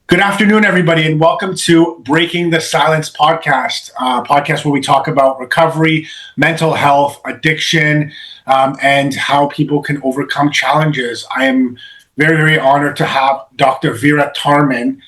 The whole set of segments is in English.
Good afternoon, everybody, and welcome to Breaking the Silence podcast where we talk about recovery, mental health, addiction, and how people can overcome challenges. I am very, very honored to have Dr. Vera Tarman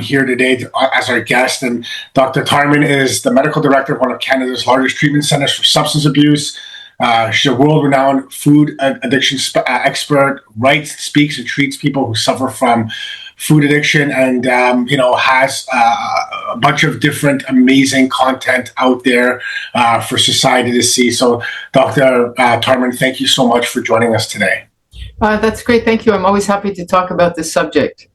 here today as our guest. And Dr. Tarman is the medical director of one of Canada's largest treatment centers for substance abuse. She's a world-renowned food addiction expert, writes, speaks, and treats people who suffer from food addiction, and has a bunch of different amazing content out there for society to see. So, Dr. Tarman, thank you so much for joining us today. That's great. Thank you. I'm always happy to talk about this subject.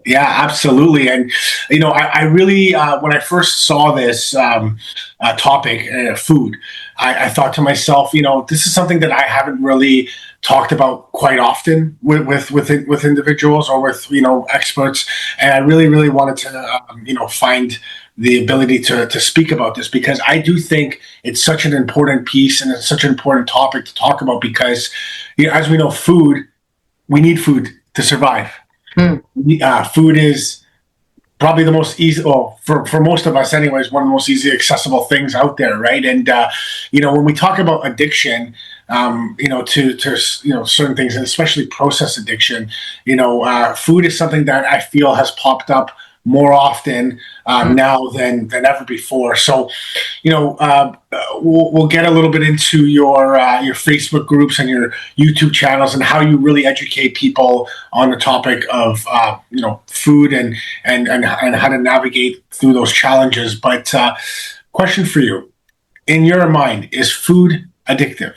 Yeah, absolutely. And, I really, when I first saw this topic, food, I thought to myself, this is something that I haven't really talked about quite often with individuals or with, experts. And I really, really wanted to, find the ability to speak about this, because I do think it's such an important piece and it's such an important topic to talk about because, as we know, we need food to survive. Food is probably the most easy, for most of us anyways, one of the most easily accessible things out there, right? And when we talk about addiction, to certain things, and especially process addiction, food is something that I feel has popped up more often now than ever before. So, we'll get a little bit into your Facebook groups and your YouTube channels and how you really educate people on the topic of food and how to navigate through those challenges. But question for you: in your mind, is food addictive?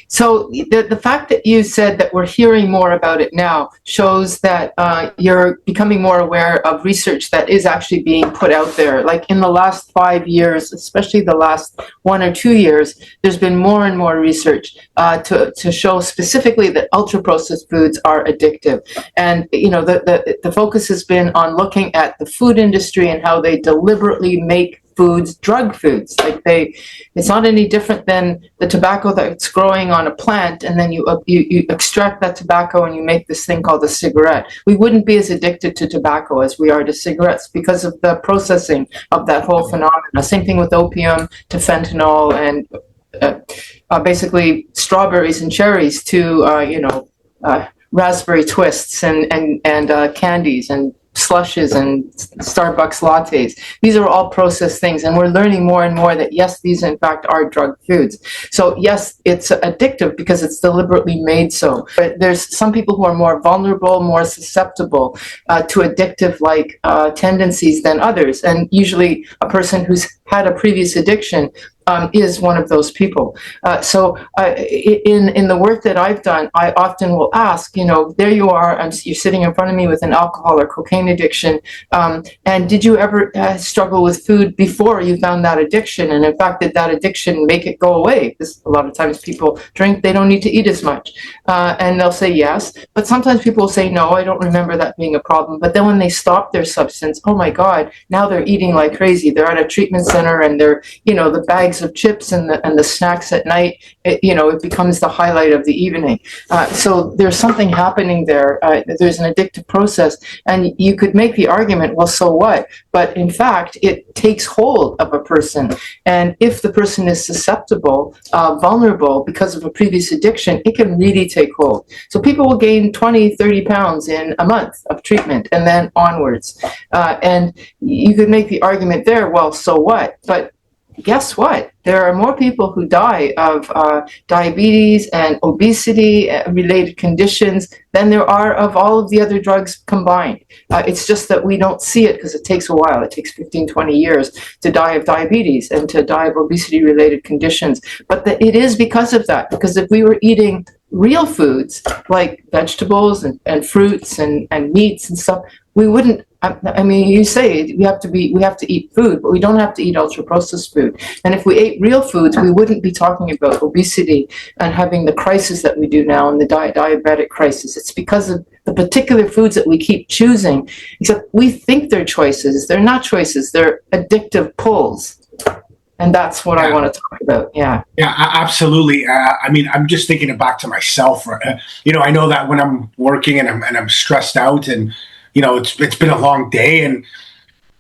So the fact that you said that we're hearing more about it now shows that you're becoming more aware of research that is actually being put out there. Like in the last 5 years, especially the last 1 or 2 years, there's been more and more research to show specifically that ultra-processed foods are addictive. And, the focus has been on looking at the food industry and how they deliberately make foods, drug foods. It's not any different than the tobacco that's growing on a plant, and then you extract that tobacco and you make this thing called a cigarette. We wouldn't be as addicted to tobacco as we are to cigarettes because of the processing of that whole phenomenon. Same thing with opium to fentanyl and basically strawberries and cherries to raspberry twists and candies and slushes and Starbucks lattes. These are all processed things, and we're learning more and more that yes, these in fact are drug foods. So yes, it's addictive because it's deliberately made so. But there's some people who are more vulnerable, more susceptible to addictive tendencies than others, and usually a person who's had a previous addiction is one of those people. So in the work that I've done, I often will ask, there you are, you're sitting in front of me with an alcohol or cocaine addiction, and did you ever struggle with food before you found that addiction? And in fact, did that addiction make it go away? Because a lot of times people drink, they don't need to eat as much. And they'll say yes, but sometimes people will say, no, I don't remember that being a problem. But then when they stop their substance, oh my God, now they're eating like crazy. They're at a treatment center and they're, the bags of chips and the snacks at night, it becomes the highlight of the evening. So there's something happening there. There's an addictive process, and you could make the argument, well, so what? But in fact, it takes hold of a person. And if the person is susceptible, vulnerable because of a previous addiction, it can really take hold. So people will gain 20, 30 pounds in a month of treatment and then onwards. And you could make the argument there, well, so what? But guess what? There are more people who die of diabetes and obesity-related conditions than there are of all of the other drugs combined. It's just that we don't see it because it takes a while. It takes 15, 20 years to die of diabetes and to die of obesity-related conditions. But it is because of that, because if we were eating real foods like vegetables and fruits and meats and stuff, we wouldn't. I mean, you say we have to eat food, but we don't have to eat ultra-processed food. And if we ate real foods, we wouldn't be talking about obesity and having the crisis that we do now and the diabetic crisis. It's because of the particular foods that we keep choosing, except we think they're choices. They're not choices. They're addictive pulls. And that's what I want to talk about. Yeah. Yeah, absolutely. I mean, I'm just thinking it back to myself. I know that when I'm working and I'm stressed out and it's been a long day, and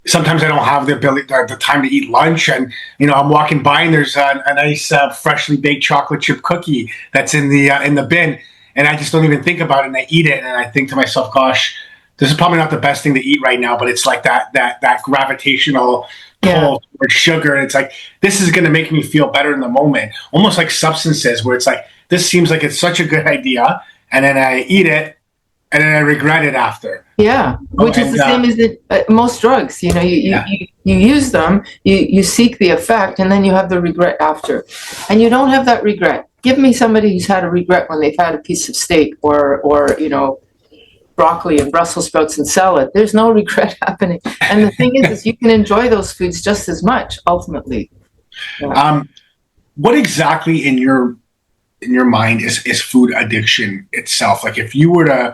sometimes I don't have the ability, the time to eat lunch, and I'm walking by and there's a nice freshly baked chocolate chip cookie that's in the bin, and I just don't even think about it, and I eat it, and I think to myself, gosh, this is probably not the best thing to eat right now, but it's like that gravitational pull for sugar, and it's like this is going to make me feel better in the moment, almost like substances, where it's like this seems like it's such a good idea, and then I eat it, and then I regret it after. Yeah, which is the same as most drugs. You use them, you seek the effect, and then you have the regret after. And you don't have that regret. Give me somebody who's had a regret when they've had a piece of steak or broccoli and Brussels sprouts and salad. There's no regret happening. And the thing is you can enjoy those foods just as much, ultimately. Yeah. What exactly in your mind is food addiction itself? Like if you were to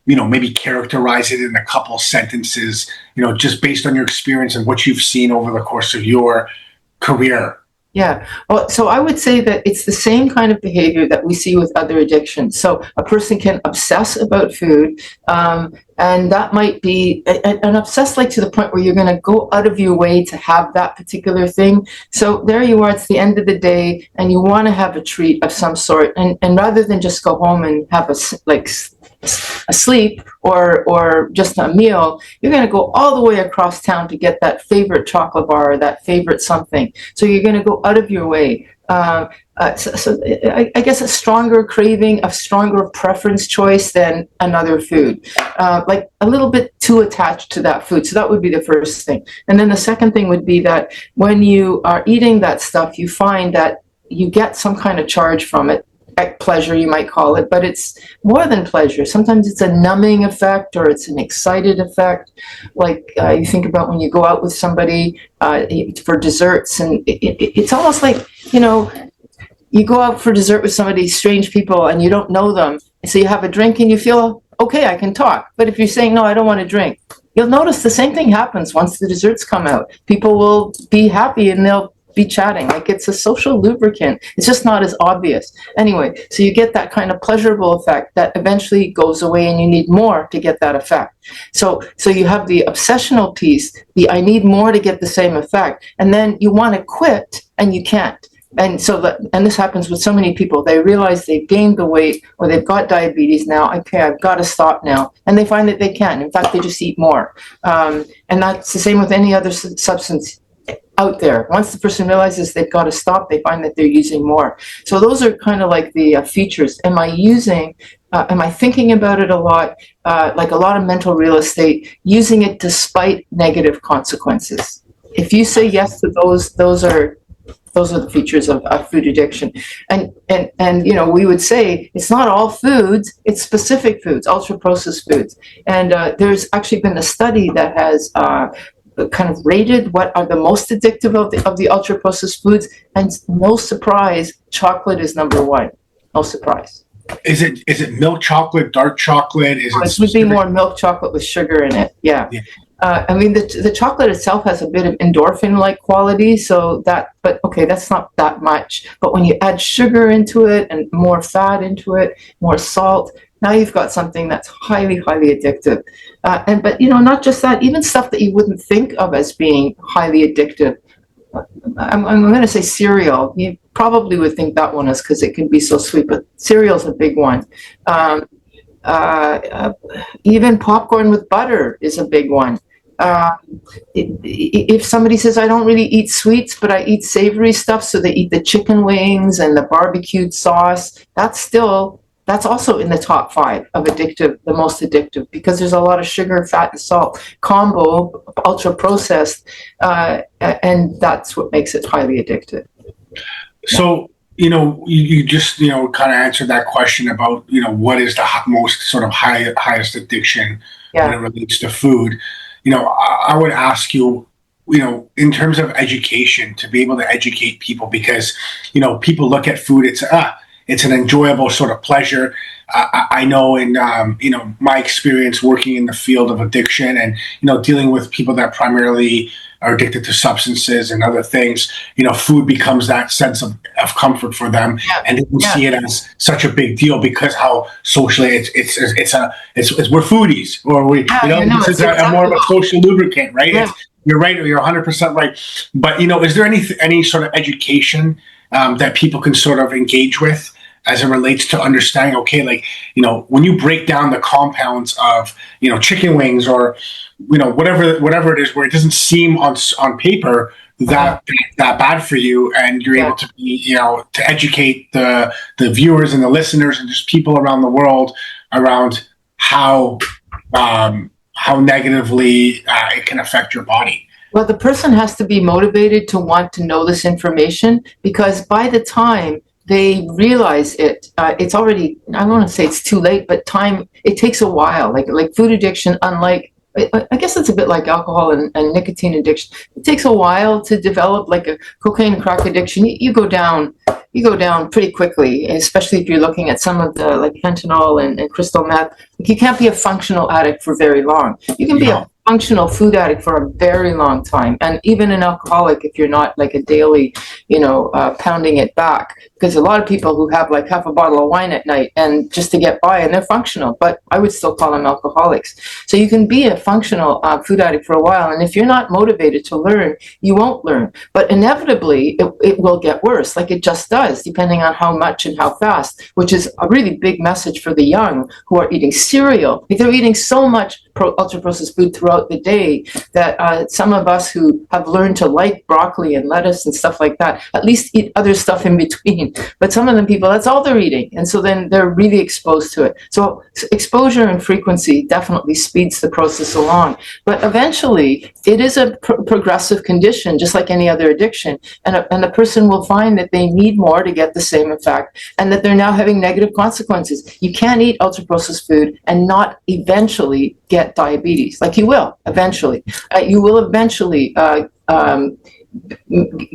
maybe characterize it in a couple sentences, just based on your experience and what you've seen over the course of your career. Yeah. Well, so I would say that it's the same kind of behavior that we see with other addictions. So a person can obsess about food, and that might be an obsess like to the point where you're going to go out of your way to have that particular thing. So there you are, it's the end of the day, and you want to have a treat of some sort. And rather than just go home and have a sleep or just a meal, you're going to go all the way across town to get that favorite chocolate bar or that favorite something. So you're going to go out of your way. So I guess a stronger craving, a stronger preference choice than another food, like a little bit too attached to that food. So that would be the first thing. And then the second thing would be that when you are eating that stuff, you find that you get some kind of charge from it. Pleasure, you might call it, but it's more than pleasure. Sometimes it's a numbing effect or it's an excited effect. Like you think about when you go out with somebody for desserts, and it's almost like, you go out for dessert with somebody, strange people, and you don't know them. So you have a drink and you feel, okay, I can talk. But if you're saying, no, I don't want to drink, you'll notice the same thing happens once the desserts come out. People will be happy and they'll be chatting. Like it's a social lubricant. It's just not as obvious. Anyway, so you get that kind of pleasurable effect that eventually goes away, and you need more to get that effect. So you have the obsessional piece, I need more to get the same effect. And then you want to quit and you can't. And and this happens with so many people. They realize they've gained the weight or they've got diabetes now. Okay, I've got to stop now. And they find that they can't. In fact, they just eat more. And that's the same with any other substance out there. Once the person realizes they've got to stop, they find that they're using more. So those are kind of like the features. Am I thinking about it a lot, like a lot of mental real estate, using it despite negative consequences? If you say yes to those are the features of food addiction. And we would say it's not all foods, it's specific foods, ultra processed foods. And there's actually been a study that has kind of rated what are the most addictive of the ultra processed foods, and no surprise, chocolate is number one. No surprise. Is it milk chocolate, dark chocolate? It would be more milk chocolate with sugar in it. Yeah. I mean, the chocolate itself has a bit of endorphin-like quality, but okay, that's not that much. But when you add sugar into it and more fat into it, more salt, now you've got something that's highly, highly addictive. But not just that, even stuff that you wouldn't think of as being highly addictive. I'm going to say cereal. You probably would think that one is because it can be so sweet, but cereal's a big one. Even popcorn with butter is a big one. If somebody says, I don't really eat sweets, but I eat savory stuff, so they eat the chicken wings and the barbecued sauce, that's also in the top 5 of addictive, the most addictive, because there's a lot of sugar, fat, and salt combo, ultra processed, and that's what makes it highly addictive. So, you just, kind of answered that question about, what is the most sort of highest addiction when it relates to food. I would ask you, in terms of education, to be able to educate people, because, people look at food, it's an enjoyable sort of pleasure. I know in, my experience working in the field of addiction and, dealing with people that primarily are addicted to substances and other things, food becomes that sense of comfort for them, and they can see it as such a big deal because how socially it's we're foodies, or this is a more of a social lubricant, right? Yeah. You're right. You're 100% right. But is there any sort of education that people can sort of engage with as it relates to understanding? Okay, like when you break down the compounds of chicken wings or whatever it is, where it doesn't seem on paper that bad for you, and you're able to be to educate the viewers and the listeners and just people around the world around how negatively it can affect your body. Well, the person has to be motivated to want to know this information, because by the time they realize it, it's already, I don't want to say it's too late, but it takes a while. Like food addiction, unlike, I guess it's a bit like alcohol and nicotine addiction. It takes a while to develop, like a cocaine and crack addiction. You go down pretty quickly, especially if you're looking at some of the like fentanyl and crystal meth. Like, you can't be a functional addict for very long. You can be a functional food addict for a very long time, and even an alcoholic if you're not like a daily pounding it back, because a lot of people who have like half a bottle of wine at night and just to get by, and they're functional, but I would still call them alcoholics. So you can be a functional food addict for a while, and if you're not motivated to learn, you won't learn, but inevitably it will get worse, like it just does, depending on how much and how fast, which is a really big message for the young who are eating cereal. If they're eating so much ultra processed food throughout the day that some of us who have learned to like broccoli and lettuce and stuff like that at least eat other stuff in between, but some of them people, that's all they're eating, and so then they're really exposed to it. So exposure and frequency definitely speeds the process along, but eventually it is a progressive condition, just like any other addiction, and the person will find that they need more to get the same effect, and that they're now having negative consequences. You can't eat ultra processed food and not eventually get diabetes. Like you will eventually. You will eventually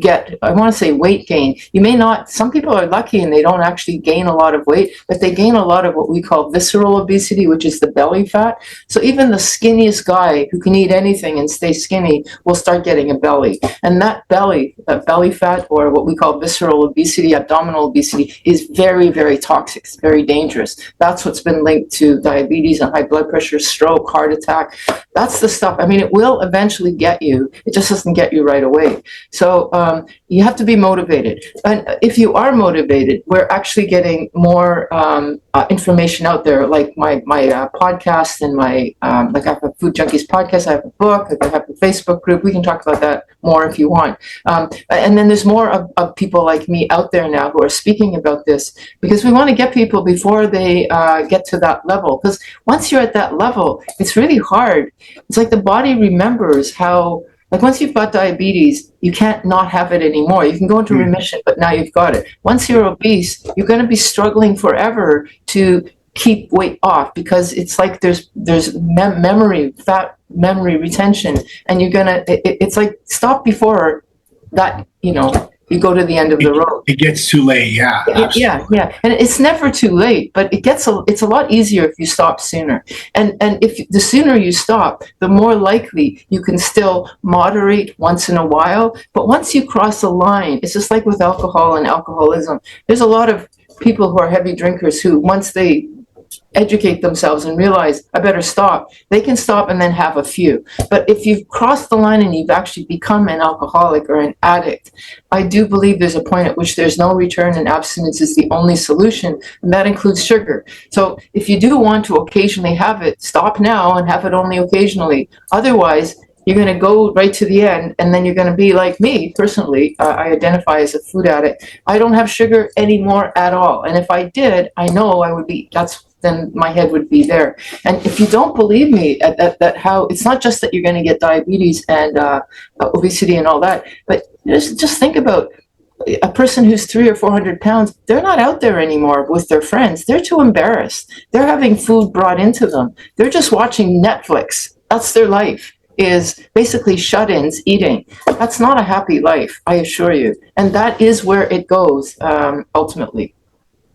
get, I want to say, weight gain. You may not, some people are lucky and they don't actually gain a lot of weight, but they gain a lot of what we call visceral obesity, which is the belly fat. So even the skinniest guy who can eat anything and stay skinny will start getting a belly. And that belly fat, or what we call visceral obesity, abdominal obesity, is very, very toxic. It's very dangerous. That's what's been linked to diabetes and high blood pressure, stroke, heart attack. That's the stuff. I mean, it will eventually get you. It just doesn't get you right away. So you have to be motivated. And if you are motivated, we're actually getting more information out there, like my podcast and my, like I have a Food Junkies podcast, I have a book, I have a Facebook group. We can talk about that more if you want. And then there's more of people like me out there now who are speaking about this, because we want to get people before they get to that level. Because once you're at that level, it's really hard. It's like the body remembers how, like once you've got diabetes, you can't not have it anymore. You can go into remission, but now you've got it. Once you're obese, you're going to be struggling forever to keep weight off, because it's like there's memory, fat memory retention, and you're gonna. It's like stop before that. You go to the end of the road. It gets too late, yeah. Yeah. And it's never too late, but it's a lot easier if you stop sooner. And if the sooner you stop, the more likely you can still moderate once in a while. But once you cross a line, it's just like with alcohol and alcoholism. There's a lot of people who are heavy drinkers who, once they educate themselves and realize I better stop, they can stop and then have a few. But if you've crossed the line and you've actually become an alcoholic or an addict, I do believe there's a point at which there's no return, and abstinence is the only solution, and that includes sugar. So if you do want to occasionally have it, stop now and have it only occasionally. Otherwise, you're going to go right to the end, and then you're going to be like me personally. I identify as a food addict. I don't have sugar anymore at all, and if I did, I know I would be. Then my head would be there. And if you don't believe me that how it's not just that you're going to get diabetes and obesity and all that, but just think about a person who's 300 or 400 pounds. They're not out there anymore with their friends. They're too embarrassed. They're having food brought into them. They're just watching Netflix. That's their life, is basically shut-ins eating. That's not a happy life, I assure you. And that is where it goes ultimately.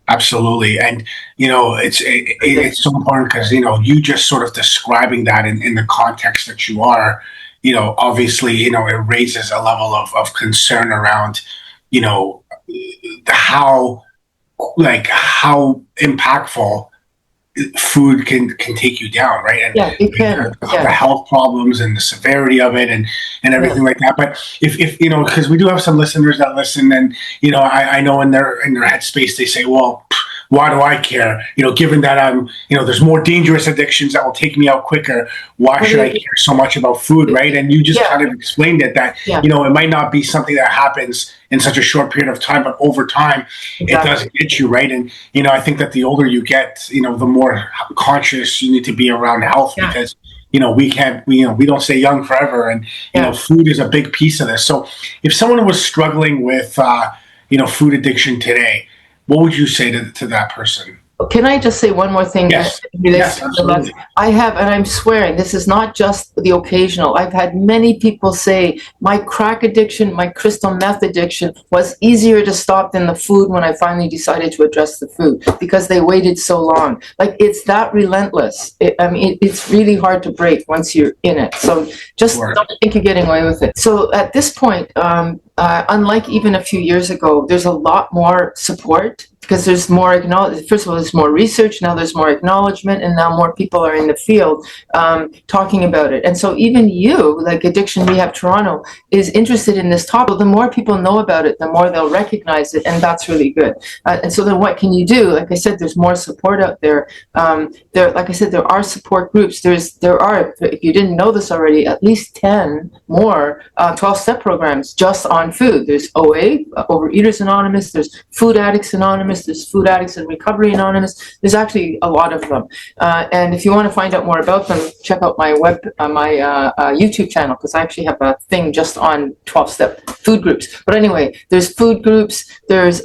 Absolutely. And, it's so important because, you just sort of describing that in the context that you are, obviously, it raises a level of concern around, you know, how how impactful food can take you down, right? And Yeah, it can. the Yeah, health problems and the severity of it and yeah. everything like that. But if because we do have some listeners that listen, and I know in their headspace they say, well, why do I care? Given that I'm, there's more dangerous addictions that will take me out quicker. Why Well, should I care so much about food, right? And you just yeah, kind of explained it that, yeah, it might not be something that happens in such a short period of time, but over time, it does exactly. get you, right. And I think that the older you get, the more conscious you need to be around health, Yeah, because we can't we don't stay young forever, and yeah. food is a big piece of this. So if someone was struggling with food addiction today, what would you say to that person? Can I just say one more thing that Yes, relates yes, to the last? absolutely. I have, and I'm swearing, this is not just the occasional. I've had many people say my crack addiction, my crystal meth addiction was easier to stop than the food when I finally decided to address the food because they waited so long. Like it's that relentless. It's really hard to break once you're in it. So just Sure. don't think you're getting away with it. So at this point, unlike even a few years ago, there's a lot more support because there's more first of all, there's more research, now there's more acknowledgement, and now more people are in the field talking about it. And so even you, like Addiction Rehab Toronto, is interested in this topic. The more people know about it, the more they'll recognize it, and that's really good. And so then what can you do? Like I said, there's more support out there. Like I said, there are support groups. There are, if you didn't know this already, at least 10 more 12-step programs just on food. There's OA, Overeaters Anonymous, there's Food Addicts Anonymous, there's Food Addicts and Recovery Anonymous. There's actually a lot of them. And if you want to find out more about them, check out my YouTube channel, because I actually have a thing just on 12-step food groups. But anyway, there's food groups, there's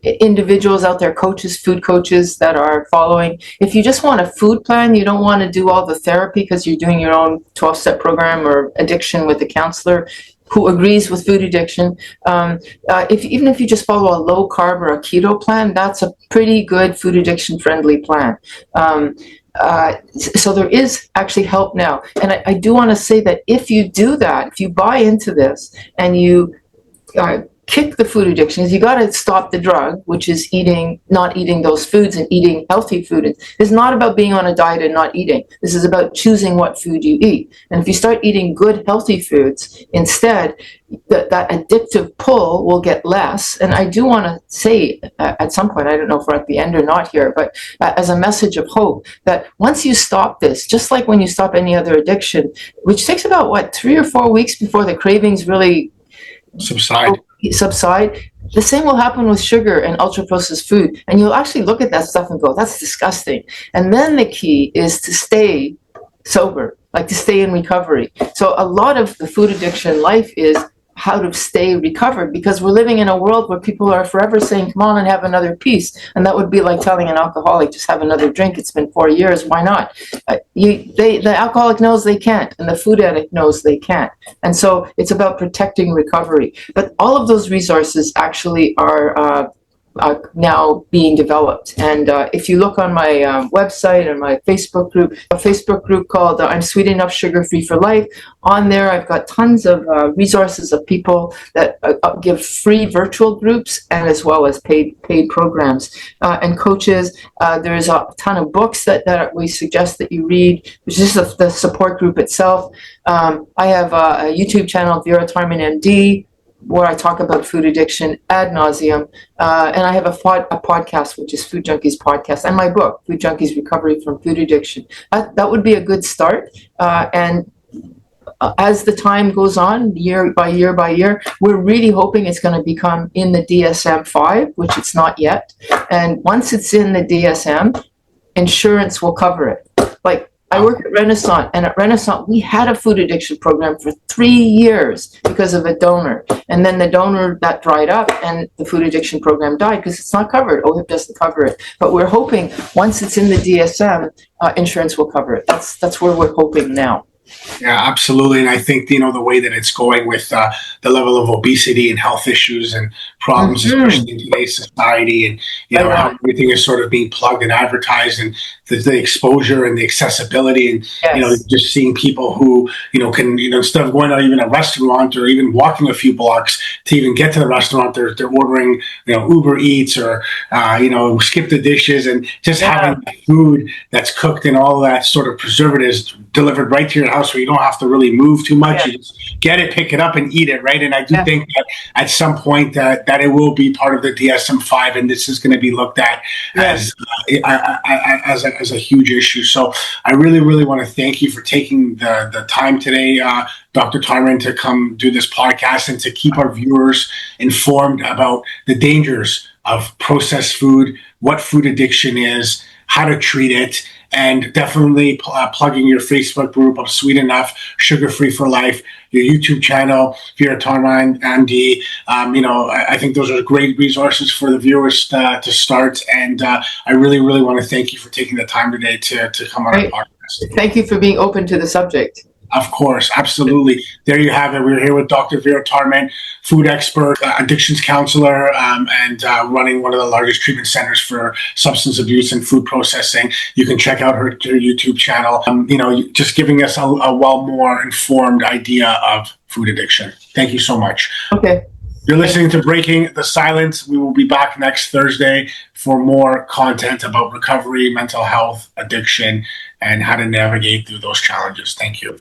individuals out there, coaches, food coaches that are following. If you just want a food plan, you don't want to do all the therapy because you're doing your own 12-step program or addiction with a counselor who agrees with food addiction. Even if you just follow a low carb or a keto plan, that's a pretty good food addiction friendly plan. So there is actually help now. And I do want to say that if you do that, if you buy into this and you kick the food addictions, you got to stop the drug, which is not eating those foods and eating healthy food. It's not about being on a diet and not eating. This is about choosing what food you eat. And if you start eating good, healthy foods instead, that addictive pull will get less. And I do want to say at some point, I don't know if we're at the end or not here, but as a message of hope, that once you stop this, just like when you stop any other addiction, which takes about 3 or 4 weeks before the cravings really Subside. The same will happen with sugar and ultra processed food, and you'll actually look at that stuff and go, that's disgusting. And then the key is to stay sober, like to stay in recovery. So a lot of the food addiction life is how to stay recovered, because we're living in a world where people are forever saying, come on and have another piece. And that would be like telling an alcoholic, just have another drink. It's been 4 years. Why not? The alcoholic knows they can't, and the food addict knows they can't. And so it's about protecting recovery. But all of those resources actually are now being developed. And if you look on my website and my Facebook group, a Facebook group called I'm Sweet Enough, Sugar Free for Life, on there I've got tons of resources of people that give free virtual groups and as well as paid programs and coaches. There's a ton of books that we suggest that you read. There's just the support group itself. I have a YouTube channel, Vera Tarman MD, where I talk about food addiction ad nauseum. And I have a podcast, which is Food Junkies Podcast, and my book, Food Junkies Recovery from Food Addiction. That would be a good start. And as the time goes on, year by year by year, we're really hoping it's going to become in the DSM-5, which it's not yet. And once it's in the DSM, insurance will cover it. Like, I work at Renaissance, and at Renaissance, we had a food addiction program for 3 years because of a donor. And then the donor, that dried up, and the food addiction program died because it's not covered. OHIP doesn't cover it. But we're hoping once it's in the DSM, insurance will cover it. That's where we're hoping now. Yeah, absolutely. And I think, the way that it's going with the level of obesity and health issues and problems, especially in today's society, and, how everything is sort of being plugged and advertised, and the exposure and the accessibility, and Yes. just seeing people who can instead of going to even a restaurant or even walking a few blocks to even get to the restaurant, they're ordering Uber Eats or skip the dishes, and just Yeah. having food that's cooked in all that sort of preservatives delivered right to your house, where you don't have to really move too much. Yeah. You just get it, pick it up, and eat it, right? And I do Yeah. think that at some point that it will be part of the DSM-5, and this is going to be looked at as as a huge issue. So I really, really want to thank you for taking the time today, Dr. Tarman, to come do this podcast and to keep our viewers informed about the dangers of processed food, what food addiction is, how to treat it, and definitely plugging your Facebook group of Sweet Enough, Sugar Free for Life, your YouTube channel, Vera Tarman, MD. I think those are great resources for the viewers to start. And I really, really want to thank you for taking the time today to come on our podcast. Thank you for being open to the subject. Of course, absolutely. There you have it. We're here with Dr. Vera Tarman, food expert, addictions counselor, and running one of the largest treatment centers for substance abuse and food processing. You can check out her YouTube channel. Just giving us a well more informed idea of food addiction. Thank you so much. Okay. You're listening to Breaking the Silence. We will be back next Thursday for more content about recovery, mental health, addiction, and how to navigate through those challenges. Thank you.